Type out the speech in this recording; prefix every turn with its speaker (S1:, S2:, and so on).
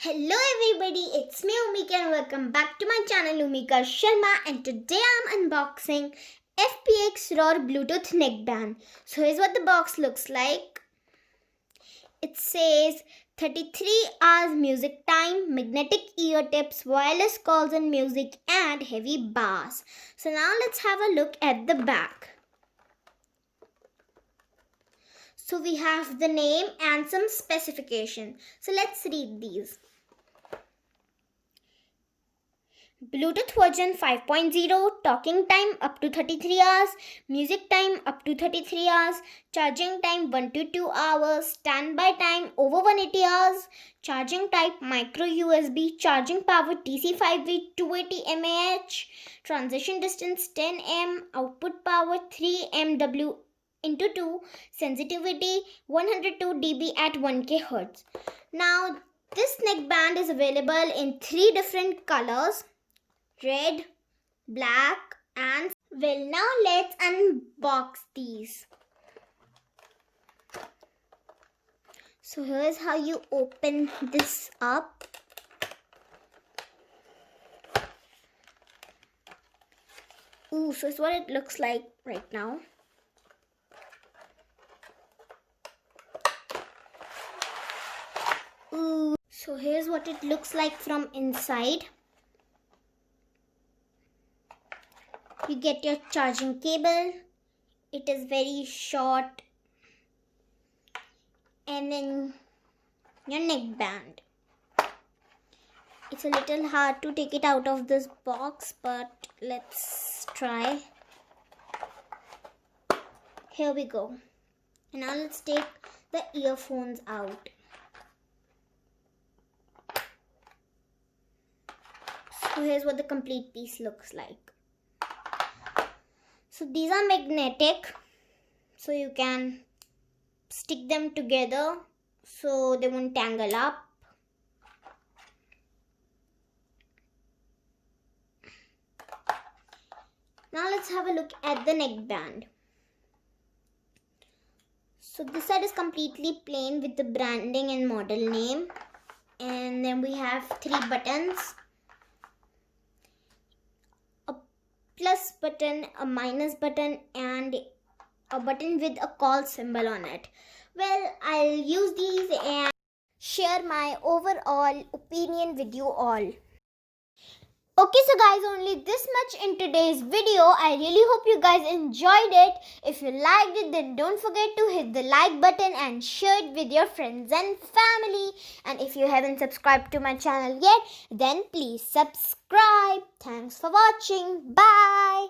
S1: Hello everybody, it's me Umika and welcome back to my channel Umika Sharma, and today I'm unboxing FPX Raw Bluetooth Neckband. So here's what the box looks like. It says 33 hours music time, magnetic ear tips, wireless calls and music, and heavy bass. So now let's have a look at the back. So we have the name and some specification. So let's read these. Bluetooth version 5.0, talking time up to 33 hours, music time up to 33 hours, charging time 1 to 2 hours, standby time over 180 hours, charging type micro USB, charging power DC 5V 280 mAh, transition distance 10 m, output power 3 MW into 2, sensitivity 102 dB at 1K Hz. Now this neckband is available in 3 different colors: red, black, and well, now let's unbox these. So here's how you open this up. So it's what it looks like right now. So here's what it looks like from inside. You get your charging cable. It is very short. And then your neckband. It's a little hard to take it out of this box, but let's try. Here we go. And now let's take the earphones out. So here's what the complete piece looks like. So these are magnetic, so you can stick them together so they won't tangle up. Now let's have a look at the neckband. So this side is completely plain with the branding and model name. And then we have 3 buttons. Plus button, a minus button, and a button with a call symbol on it. Well, I'll use these and share my overall opinion with you all. Okay, so guys, only this much in today's video. I really hope you guys enjoyed it. If you liked it, then don't forget to hit the like button and share it with your friends and family. And if you haven't subscribed to my channel yet, then please subscribe. Thanks for watching. Bye.